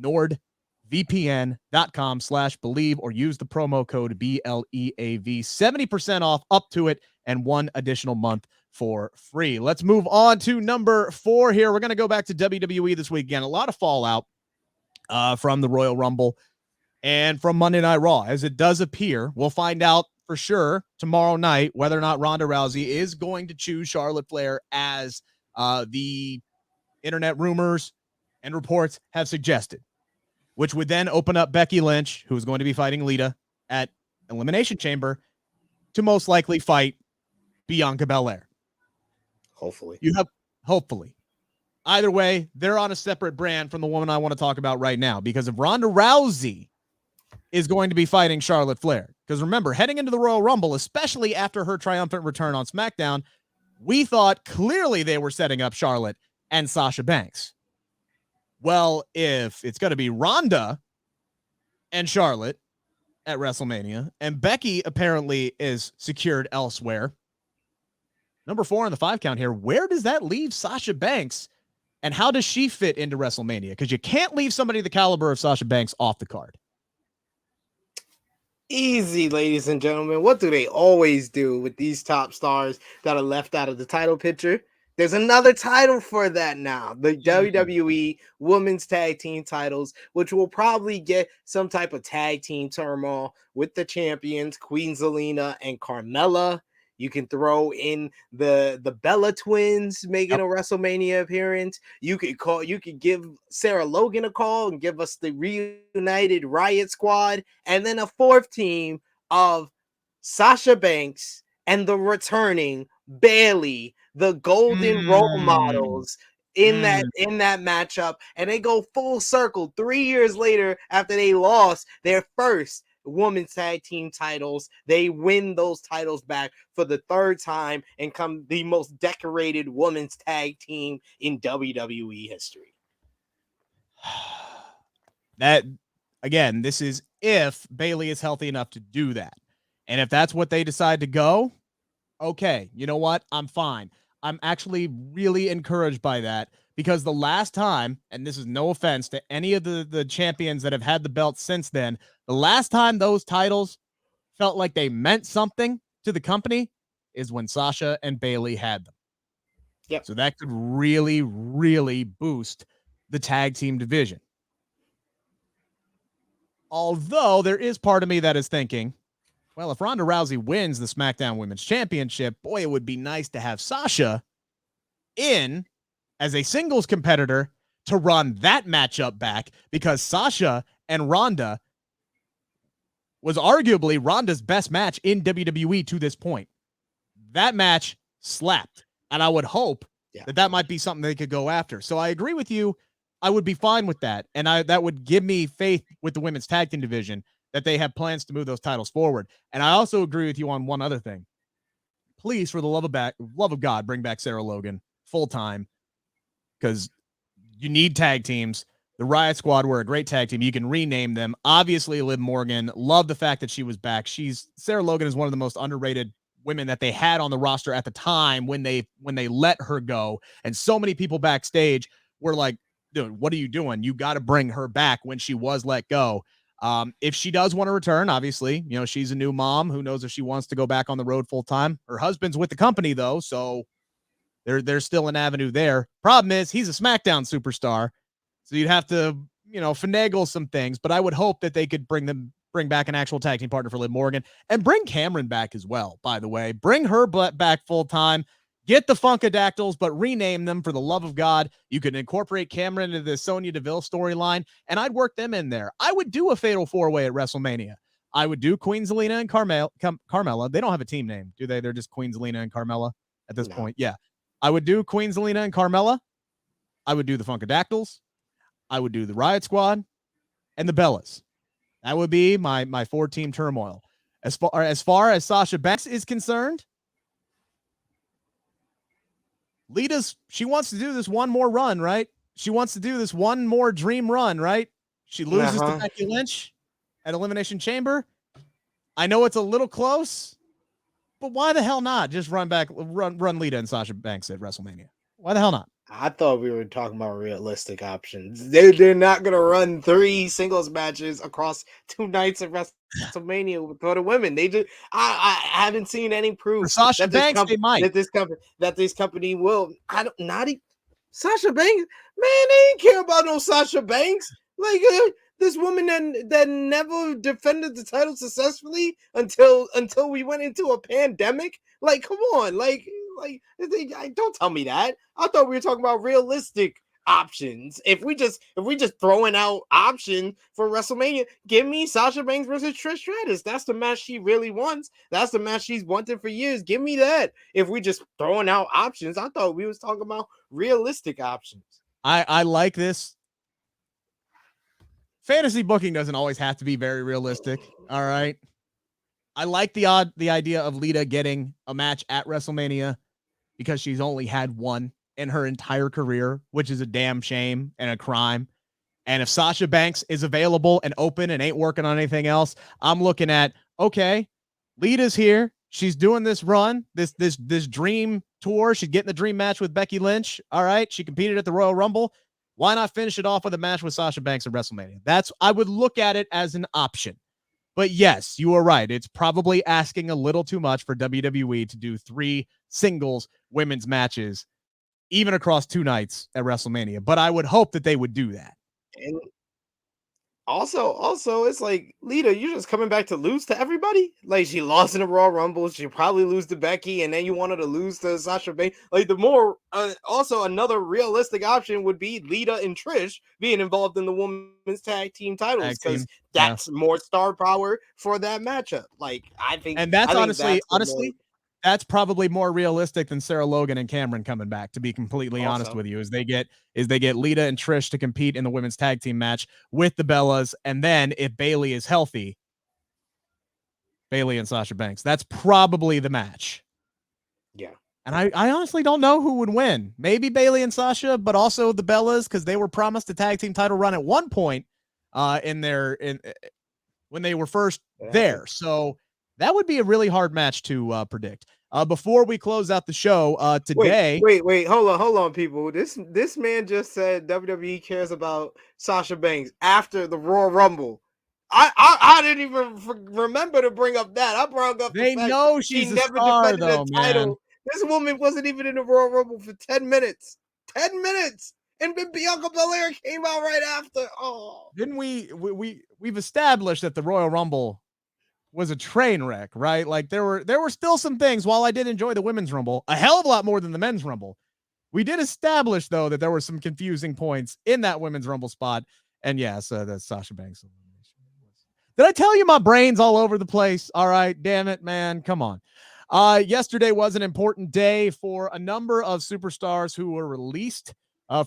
nordvpn.com/Bleav or use the promo code BLEAV. 70% off up to it and 1 additional month for free. Let's move on to number 4 here. We're going to go back to WWE this week again. A lot of fallout from the Royal Rumble and from Monday Night Raw, as it does appear. We'll find out for sure tomorrow night whether or not Ronda Rousey is going to choose Charlotte Flair, as the internet rumors and reports have suggested, which would then open up Becky Lynch, who is going to be fighting Lita at Elimination Chamber, to most likely fight Bianca Belair. Hopefully. Either way, they're on a separate brand from the woman I want to talk about right now, because if Ronda Rousey is going to be fighting Charlotte Flair, because remember, heading into the Royal Rumble, especially after her triumphant return on SmackDown, we thought clearly they were setting up Charlotte and Sasha Banks. Well, if it's going to be Ronda and Charlotte at WrestleMania, and Becky apparently is secured elsewhere, number 4 on the 5 count here, where does that leave Sasha Banks, and how does she fit into WrestleMania? Because you can't leave somebody the caliber of Sasha Banks off the card. Easy, ladies and gentlemen. What do they always do with these top stars that are left out of the title picture? There's another title for that now. The WWE Women's Tag Team titles, which will probably get some type of tag team turmoil with the champions, Queen Zelina and Carmella. You can throw in the Bella twins making a WrestleMania appearance. You could give Sarah Logan a call and give us the reunited Riot Squad, and then a 4th team of Sasha Banks and the returning Bayley, the golden role models in that matchup, and they go full circle 3 years later after they lost their first women's tag team titles. They win those titles back for the 3rd time and become the most decorated women's tag team in WWE history. That, again, this is if Bayley is healthy enough to do that. And if that's what they decide to go, okay, you know what? I'm fine. I'm actually really encouraged by that, because the last time, and this is no offense to any of the champions that have had the belt since then, the last time those titles felt like they meant something to the company is when Sasha and Bayley had them. Yep. So that could really, really boost the tag team division. Although there is part of me that is thinking, well, if Ronda Rousey wins the SmackDown Women's Championship, boy, it would be nice to have Sasha in as a singles competitor to run that matchup back, because Sasha and Ronda was arguably Ronda's best match in WWE to this point. That match slapped, and I would hope that might be something they could go after. So I agree with you. I would be fine with that, and that would give me faith with the women's tag team division that they have plans to move those titles forward. And I also agree with you on one other thing. Please, for the love of God, bring back Sarah Logan full time, because you need tag teams. The Riot Squad were a great tag team. You can rename them. Obviously, Liv Morgan, love the fact that she was back. Sarah Logan is one of the most underrated women that they had on the roster at the time when they let her go. And so many people backstage were like, dude, what are you doing? You got to bring her back when she was let go. If she does want to return, obviously, she's a new mom. Who knows if she wants to go back on the road full time? Her husband's with the company though, so there's still an avenue there. Problem is, he's a SmackDown superstar, so you'd have to, finagle some things. But I would hope that they could bring back an actual tag team partner for Liv Morgan, and bring Cameron back as well. By the way, bring her back full time. Get the Funkadactyls, but rename them for the love of God. You can incorporate Cameron into the Sonya Deville storyline, and I'd work them in there. I would do a fatal 4-way at WrestleMania. I would do Queen Zelina and Carmella. They don't have a team name, do they? They're just Queen Zelina and Carmella at this point. Yeah. I would do Queen Zelina and Carmella. I would do the Funkadactyls. I would do the Riot Squad and the Bellas. That would be my 4-team turmoil. As far as Sasha Banks is concerned, she wants to do this one more run, right? She wants to do this one more dream run, right? She loses to Becky Lynch at Elimination Chamber. I know it's a little close, but why the hell not just run Lita and Sasha Banks at WrestleMania? Why the hell not? I thought we were talking about realistic options. They're not gonna run 3 singles matches across 2 nights of WrestleMania for the women. They just I haven't seen any proof For Sasha Banks, they might. that this company will. I don't not even Sasha Banks. Man, they ain't care about no Sasha Banks. Like this woman that never defended the title successfully until we went into a pandemic. Like, come on, like don't tell me that. I thought we were talking about realistic options. If we just throwing out options for WrestleMania, give me Sasha Banks versus Trish Stratus. That's the match she really wants. That's the match she's wanted for years. Give me that. If we just throwing out options, I thought we was talking about realistic options. I like this. Fantasy booking doesn't always have to be very realistic. All right. I like the idea of Lita getting a match at WrestleMania because she's only had one in her entire career, which is a damn shame and a crime. And if Sasha Banks is available and open and ain't working on anything else, I'm looking at, okay, Lita's here. She's doing this run, this dream tour. She's getting the dream match with Becky Lynch. All right. She competed at the Royal Rumble. Why not finish it off with a match with Sasha Banks at WrestleMania? I would look at it as an option. But yes, you are right. It's probably asking a little too much for WWE to do 3 singles women's matches, even across 2 nights at WrestleMania. But I would hope that they would do that. And also, it's like, Lita, you're just coming back to lose to everybody. Like, she lost in the Royal Rumble. She'll probably lose to Becky, and then you want her to lose to Sasha Banks. Like, the more, also another realistic option would be Lita and Trish being involved in the women's tag team titles, because that's more star power for that matchup. Like, I think, and that's honestly, that's probably more realistic than Sarah Logan and Cameron coming back, to be completely honest with you, is they get Lita and Trish to compete in the women's tag team match with the Bellas. And then if Bayley is healthy, Bayley and Sasha Banks, that's probably the match. Yeah. And I honestly don't know who would win. Maybe Bayley and Sasha, but also the Bellas, because they were promised a tag team title run at one point when they were first there. So that would be a really hard match to predict. Before we close out the show today. Wait, hold on, people. This man just said WWE cares about Sasha Banks after the Royal Rumble. I didn't even remember to bring up that. I brought up they know she's a star, though, man. This woman wasn't even in the Royal Rumble for 10 minutes. 10 minutes. And then Bianca Belair came out right after. Oh, didn't we've established that the Royal Rumble was a train wreck, right? Like there were still some things. While I did enjoy the women's Rumble a hell of a lot more than the men's Rumble, we did establish, though, that there were some confusing points in that women's Rumble spot. And yes, that's Sasha Banks. Did I tell you my brain's all over the place? All right, damn it, man. Come on. Yesterday was an important day for a number of superstars who were released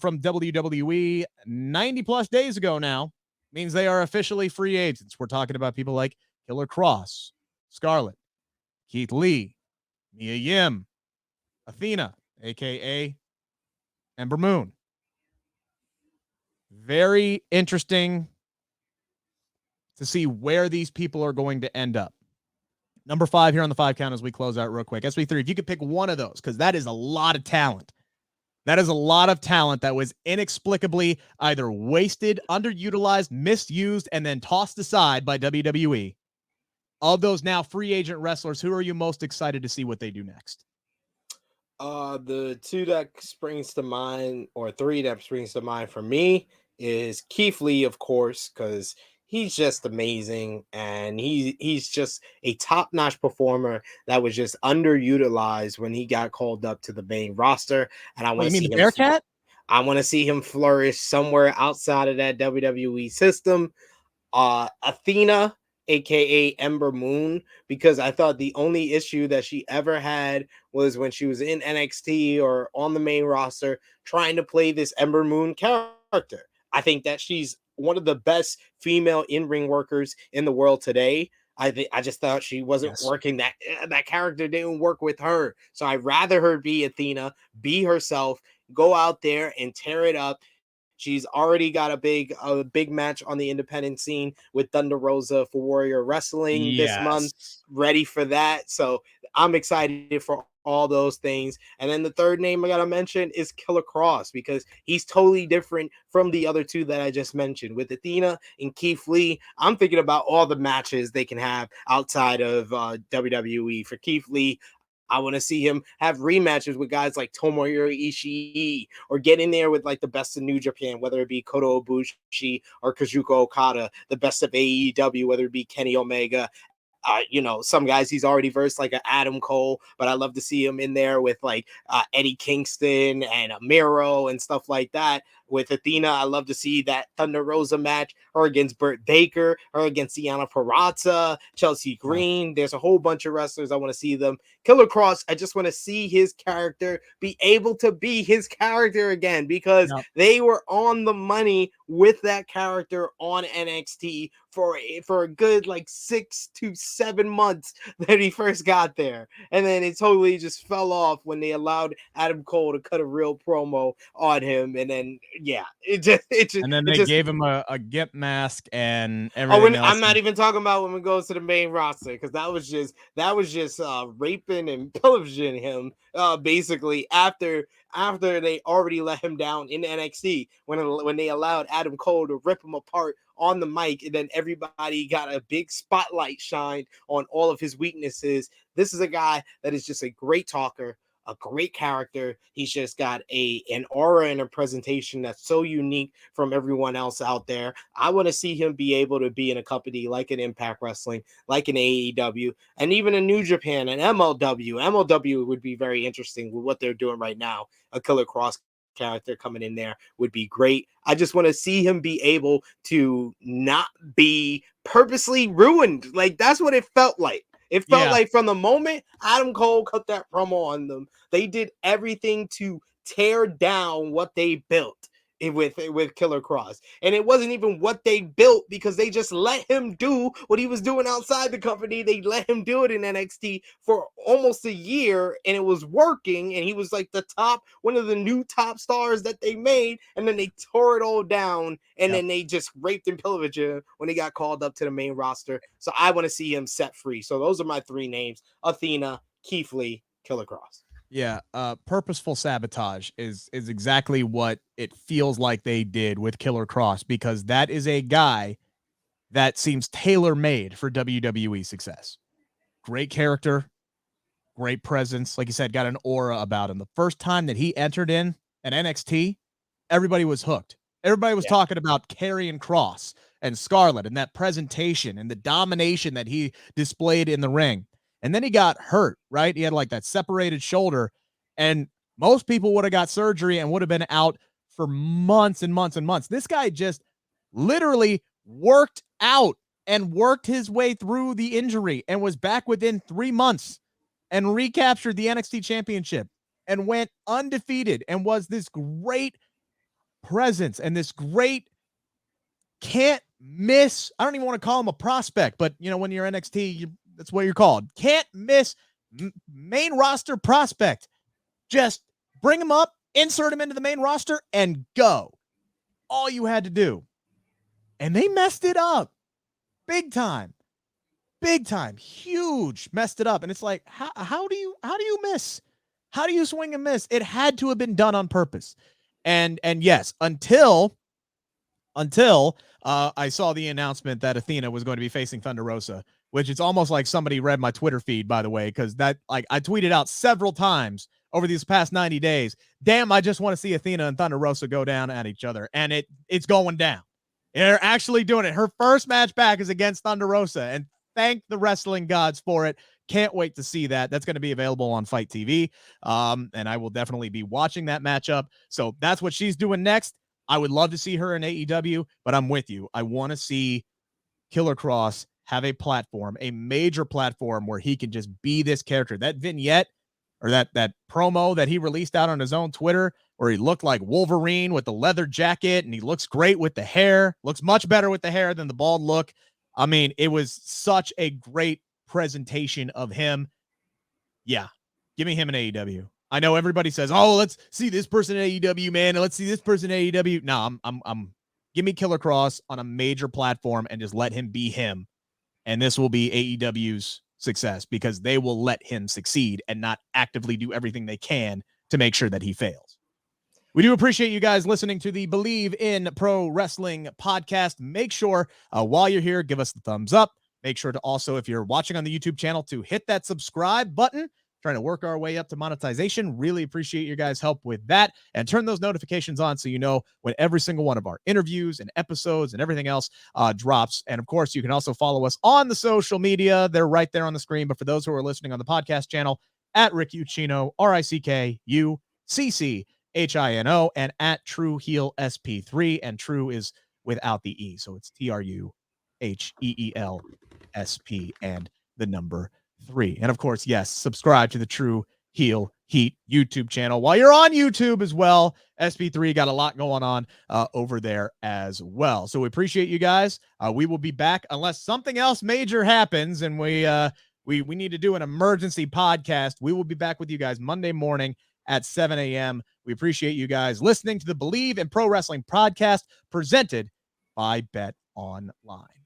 from WWE 90 plus days ago now. Means they are officially free agents. We're talking about people like Killer Cross, Scarlett, Keith Lee, Mia Yim, Athena, a.k.a. Ember Moon. Very interesting to see where these people are going to end up. Number 5 here on the 5 count as we close out real quick. SB3, if you could pick one of those, because that is a lot of talent. That is a lot of talent that was inexplicably either wasted, underutilized, misused, and then tossed aside by WWE. Of those now free agent wrestlers, who are you most excited to see what they do next? The 2 that springs to mind, or 3 that springs to mind for me, is Keith Lee, of course, because he's just amazing, and he's just a top-notch performer that was just underutilized when he got called up to the main roster. And I want to see him. Bearcat? I want to see him flourish somewhere outside of that WWE system. Athena, aka Ember Moon, because I thought the only issue that she ever had was when she was in NXT or on the main roster trying to play this Ember Moon character. I think that she's one of the best female in-ring workers in the world today. I just thought she wasn't Yes. working. That character didn't work with her. So I'd rather her be Athena, be herself, go out there and tear it up. She's already got a big match on the independent scene with Thunder Rosa for Warrior Wrestling this month. Yes. Ready for that. So I'm excited for all those things. And then the third name I gotta mention is Killer Cross, because he's totally different from the other two that I just mentioned. With Athena and Keith Lee, I'm thinking about all the matches they can have outside of WWE. For Keith Lee, I want to see him have rematches with guys like Tomohiro Ishii, or get in there with like the best of New Japan, whether it be Kota Ibushi or Kazuchika Okada, the best of AEW, whether it be Kenny Omega. Some guys he's already versed, like a Adam Cole, but I love to see him in there with like Eddie Kingston and Miro and stuff like that. With Athena, I love to see that Thunder Rosa match, her against Britt Baker, her against Deonna Purrazzo, Chelsea Green. There's a whole bunch of wrestlers I want to see them. Killer Cross, I just want to see his character be able to be his character again, because they were on the money with that character on NXT for a good like 6 to 7 months that he first got there, and then it totally just fell off when they allowed Adam Cole to cut a real promo on him, and then they gave him a Gimp mask and everything else. I'm not even talking about when we go to the main roster, because that was just raping and pillaging him basically after they already let him down in NXT when they allowed Adam Cole to rip him apart on the mic, and then everybody got a big spotlight shined on all of his weaknesses. This is a guy that is just a great talker, a great character. He's just got an aura and a presentation that's so unique from everyone else out there. I want to see him be able to be in a company like an Impact Wrestling, like an AEW, and even a New Japan, an MLW. MLW would be very interesting with what they're doing right now. A Killer Cross character coming in there would be great. I just want to see him be able to not be purposely ruined. Like, that's what it felt like. It felt like from the moment Adam Cole cut that promo on them, they did everything to tear down what they built with Killer Cross. And it wasn't even what they built, because they just let him do what he was doing outside the company. They let him do it in NXT for almost a year, and it was working, and he was like one of the new top stars that they made, and then they tore it all down, and then they just raped and pillaged him when he got called up to the main roster. So I want to see him set free. So those are my three names: Athena, Keith Lee, Killer Cross. Yeah, purposeful sabotage is exactly what it feels like they did with Killer Cross, because that is a guy that seems tailor-made for WWE success. Great character, great presence. Like you said, got an aura about him. The first time that he entered in at NXT, everybody was hooked. Everybody was talking about Karrion Kross and Scarlett and that presentation and the domination that he displayed in the ring. And then he got hurt, right? He had like that separated shoulder, and most people would have got surgery and would have been out for months and months and months. This guy just literally worked out and worked his way through the injury and was back within 3 months and recaptured the NXT championship and went undefeated and was this great presence and this great can't miss. I don't even want to call him a prospect, but when you're NXT, that's what you're called. Can't miss main roster prospect. Just bring him up, insert him into the main roster, and go. All you had to do. And they messed it up. Big time. Big time. Huge. Messed it up. And it's like, how do you miss? How do you swing and miss? It had to have been done on purpose. And yes, until I saw the announcement that Athena was going to be facing Thunder Rosa, which it's almost like somebody read my Twitter feed, by the way, because that, like, I tweeted out several times over these past 90 days. Damn, I just want to see Athena and Thunder Rosa go down at each other, and it's going down. They're actually doing it. Her first match back is against Thunder Rosa, and thank the wrestling gods for it. Can't wait to see that. That's going to be available on Fight TV, and I will definitely be watching that matchup. So that's what she's doing next. I would love to see her in AEW, but I'm with you. I want to see Killer Cross have a platform, a major platform where he can just be this character. That vignette or that promo that he released out on his own Twitter, where he looked like Wolverine with the leather jacket, and he looks great with the hair, looks much better with the hair than the bald look. I mean, it was such a great presentation of him. Yeah, give me him in AEW. I know everybody says, "Oh, let's see this person in AEW, man, and let's see this person in AEW." No, I'm give me Killer Cross on a major platform and just let him be him, and this will be AEW's success because they will let him succeed and not actively do everything they can to make sure that he fails. We do appreciate you guys listening to the Bleav in Pro Wrestling podcast. Make sure while you're here, give us the thumbs up. Make sure to also, if you're watching on the YouTube channel, to hit that subscribe button. Trying to work our way up to monetization. Really appreciate your guys' help with that. And turn those notifications on so you know when every single one of our interviews and episodes and everything else drops. And of course, you can also follow us on the social media. They're right there on the screen. But for those who are listening on the podcast channel, at Rick Ucchino, RICKUCCHINO, and at True Heel SP3. And True is without the E. So it's TRUHEELSP and the number 3. And of course, yes, subscribe to the True Heel Heat YouTube channel. While you're on YouTube as well, SP3 got a lot going on over there as well. So we appreciate you guys. We will be back unless something else major happens and we need to do an emergency podcast. We will be back with you guys Monday morning at 7 a.m. We appreciate you guys listening to the Bleav in Pro Wrestling podcast presented by Bet Online.